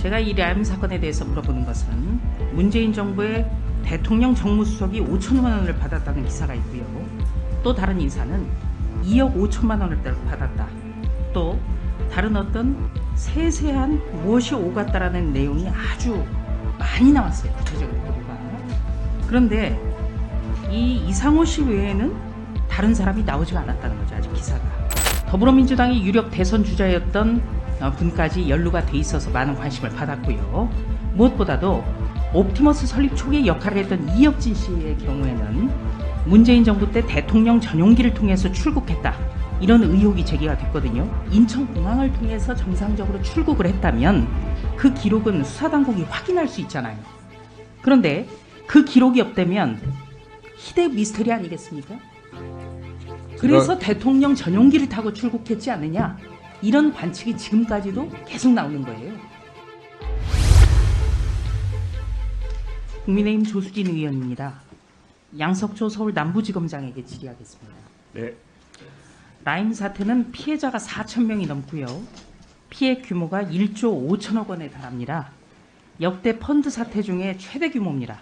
제가 이 라임 사건에 대해서 물어보는 것은 문재인 정부의 대통령 정무수석이 5천만 원을 받았다는 기사가 있고요. 또 다른 인사는 2억 5천만 원을 받았다. 또 다른 어떤 세세한 무엇이 오갔다라는 내용이 아주 많이 나왔어요. 구체적인 보도가. 그런데 이 이상호 씨 외에는 다른 사람이 나오지가 않았다는 거죠. 아직 기사가. 더불어민주당이 유력 대선 주자였던 분까지 연루가 돼 있어서 많은 관심을 받았고요. 무엇보다도 옵티머스 설립 초기에 역할을 했던 이혁진 씨의 경우에는 문재인 정부 때 대통령 전용기를 통해서 출국했다. 이런 의혹이 제기가 됐거든요. 인천공항을 통해서 정상적으로 출국을 했다면 그 기록은 수사당국이 확인할 수 있잖아요. 그런데 그 기록이 없다면 희대 미스터리 아니겠습니까? 그래서 대통령 전용기를 타고 출국했지 않느냐, 이런 관측이 지금까지도 계속 나오는 거예요. 국민의힘 조수진 의원입니다. 양석조 서울 남부지검장에게 질의하겠습니다. 네. 라임 사태는 피해자가 4천 명이 넘고요. 피해 규모가 1조 5천억 원에 달합니다. 역대 펀드 사태 중에 최대 규모입니다.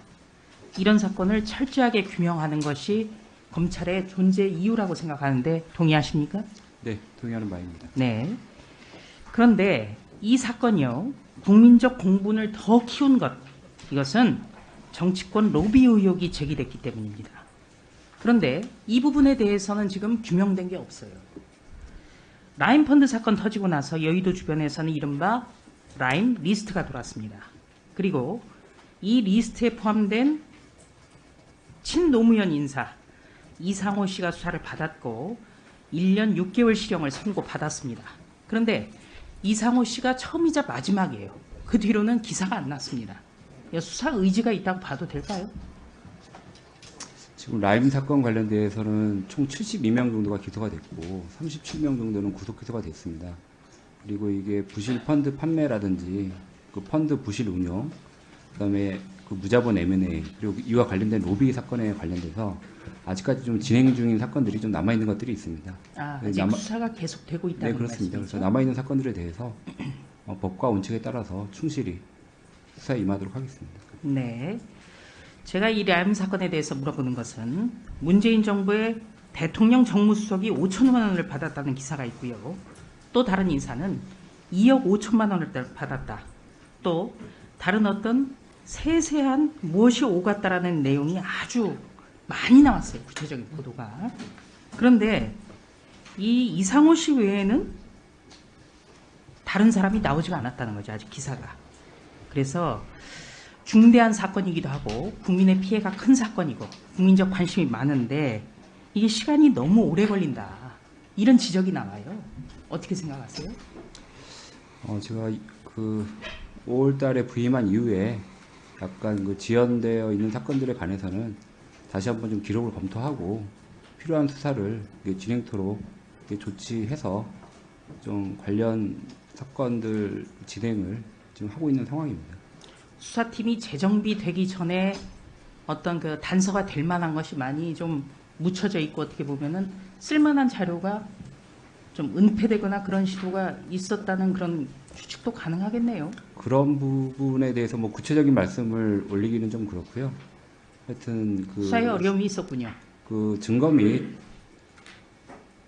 이런 사건을 철저하게 규명하는 것이 검찰의 존재 이유라고 생각하는데 동의하십니까? 네, 동의하는 바입니다. 네. 그런데 이 사건이요, 국민적 공분을 더 키운 것, 이것은 정치권 로비 의혹이 제기됐기 때문입니다. 그런데 이 부분에 대해서는 지금 규명된 게 없어요. 라임 펀드 사건 터지고 나서 여의도 주변에서는 이른바 라임 리스트가 돌았습니다. 그리고 이 리스트에 포함된 친노무현 인사 이상호 씨가 수사를 받았고 1년 6개월 실형을 선고받았습니다. 그런데 이상호 씨가 처음이자 마지막이에요. 그 뒤로는 기사가 안 났습니다. 수사 의지가 있다고 봐도 될까요? 지금 라임 사건 관련돼서는 총 72명 정도가 기소가 됐고 37명 정도는 구속 기소가 됐습니다. 그리고 이게 부실 펀드 판매라든지 그 펀드 부실 운용, 그다음에 그 무자본 M&A, 그리고 이와 관련된 로비 사건에 관련돼서 아직까지 좀 진행 중인 사건들이 좀 남아 있는 것들이 있습니다. 아직 수사가 계속되고 있다는 네, 그렇습니다. 말씀이죠? 그래서 남아 있는 사건들에 대해서 법과 원칙에 따라서 충실히 수사에 임하도록 하겠습니다. 네. 제가 이 라임 사건에 대해서 물어보는 것은 문재인 정부의 대통령 정무수석이 5천만 원을 받았다는 기사가 있고요. 또 다른 인사는 2억 5천만 원을 받았다. 또 다른 어떤 세세한 무엇이 오갔다라는 내용이 아주 많이 나왔어요. 구체적인 보도가. 그런데 이 이상호 씨 외에는 다른 사람이 나오지가 않았다는 거죠. 아직 기사가. 그래서 중대한 사건이기도 하고 국민의 피해가 큰 사건이고 국민적 관심이 많은데 이게 시간이 너무 오래 걸린다, 이런 지적이 나와요. 어떻게 생각하세요? 제가 그 5월 달에 부임한 이후에 약간 그 지연되어 있는 사건들에 관해서는 다시 한번 좀 기록을 검토하고 필요한 수사를 진행토록 조치해서 좀 관련 사건들 진행을 지금 하고 있는 상황입니다. 수사팀이 재정비되기 전에 어떤 그 단서가 될 만한 것이 많이 좀 묻혀져 있고 어떻게 보면은 쓸만한 자료가 좀 은폐되거나 그런 시도가 있었다는 그런 추측도 가능하겠네요. 그런 부분에 대해서 뭐 구체적인 말씀을 올리기는 좀 그렇고요. 하여튼 그 수사에 어려움이 있었군요. 그 증거 및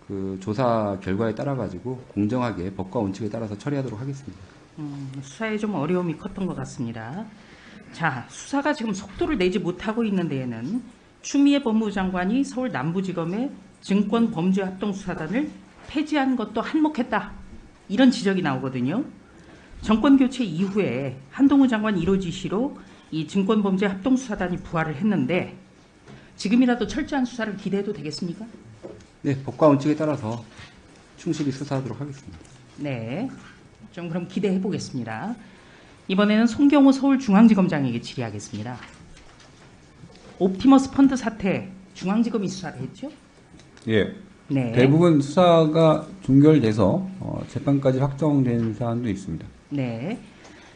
그 조사 결과에 따라 가지고 공정하게 법과 원칙에 따라서 처리하도록 하겠습니다. 수사에 좀 어려움이 컸던 것 같습니다. 자, 수사가 지금 속도를 내지 못하고 있는 데에는 추미애 법무부 장관이 서울 남부지검의 증권범죄합동수사단을 폐지한 것도 한몫했다, 이런 지적이 나오거든요. 정권교체 이후에 한동훈 장관 1호 지시로 이 증권범죄합동수사단이 부활을 했는데 지금이라도 철저한 수사를 기대해도 되겠습니까? 네, 법과 원칙에 따라서 충실히 수사하도록 하겠습니다. 네, 좀 그럼 기대해 보겠습니다. 이번에는 송경호 서울중앙지검장에게 질의하겠습니다. 옵티머스 펀드 사태 중앙지검이 수사를 했죠? 예. 네. 대부분 수사가 종결돼서 재판까지 확정된 사안도 있습니다. 네.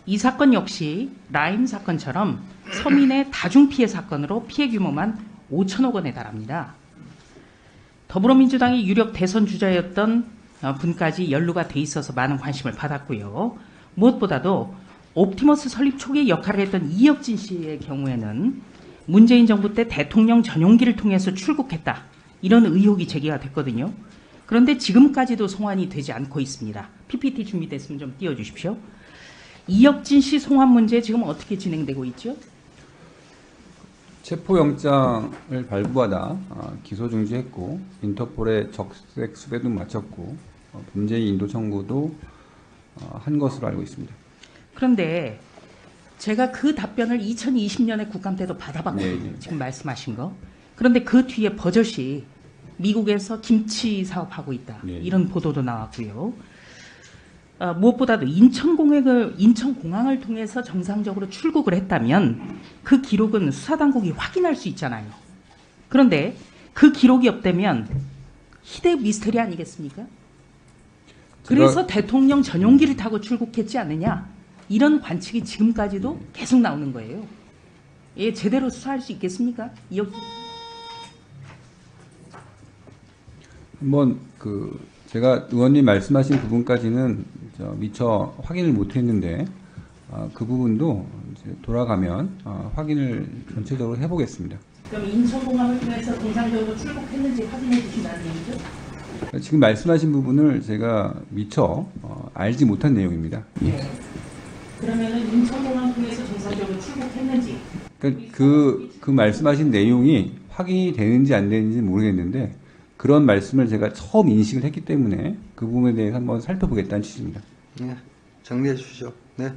이 사건 역시 라임 사건처럼 서민의 다중피해 사건으로 피해 규모만 5천억 원에 달합니다. 더불어민주당이 유력 대선 주자였던 분까지 연루가 돼 있어서 많은 관심을 받았고요. 무엇보다도 옵티머스 설립 초기에 역할을 했던 이혁진 씨의 경우에는 문재인 정부 때 대통령 전용기를 통해서 출국했다. 이런 의혹이 제기가 됐거든요. 그런데 지금까지도 송환이 되지 않고 있습니다. PPT 준비됐으면 좀 띄워주십시오. 이혁진 씨 송환 문제 지금 어떻게 진행되고 있죠? 체포영장을 발부하다 기소 중지했고 인터폴에 적색 수배도 마쳤고 범죄인 인도 청구도 한 것으로 알고 있습니다. 그런데 제가 그 답변을 2020년에 국감 때도 받아봤거든요. 네. 지금 말씀하신 거. 그런데 그 뒤에 버젓이 미국에서 김치 사업하고 있다. 네. 이런 보도도 나왔고요. 무엇보다도 인천공항을 통해서 정상적으로 출국을 했다면 그 기록은 수사당국이 확인할 수 있잖아요. 그런데 그 기록이 없다면 희대 미스터리 아니겠습니까? 그래서 대통령 전용기를 타고 출국했지 않느냐, 이런 관측이 지금까지도 계속 나오는 거예요. 예, 제대로 수사할 수 있겠습니까? 한번 제가 의원님 말씀하신 부분까지는 미처 확인을 못했는데 그 부분도 이제 돌아가면 확인을 전체적으로 해보겠습니다. 그럼 인천공항을 통해서 정상적으로 출국했는지 확인해 주신다는 얘기죠? 지금 말씀하신 부분을 제가 미처 알지 못한 내용입니다. 네. 그러면은 인천공항 통해서 정상적으로 출국했는지. 그러니까 그 말씀하신 내용이 확인이 되는지 안 되는지 모르겠는데 그런 말씀을 제가 처음 인식을 했기 때문에 그 부분에 대해서 한번 살펴보겠다는 취지입니다. 네, 정리해 주시죠. 네.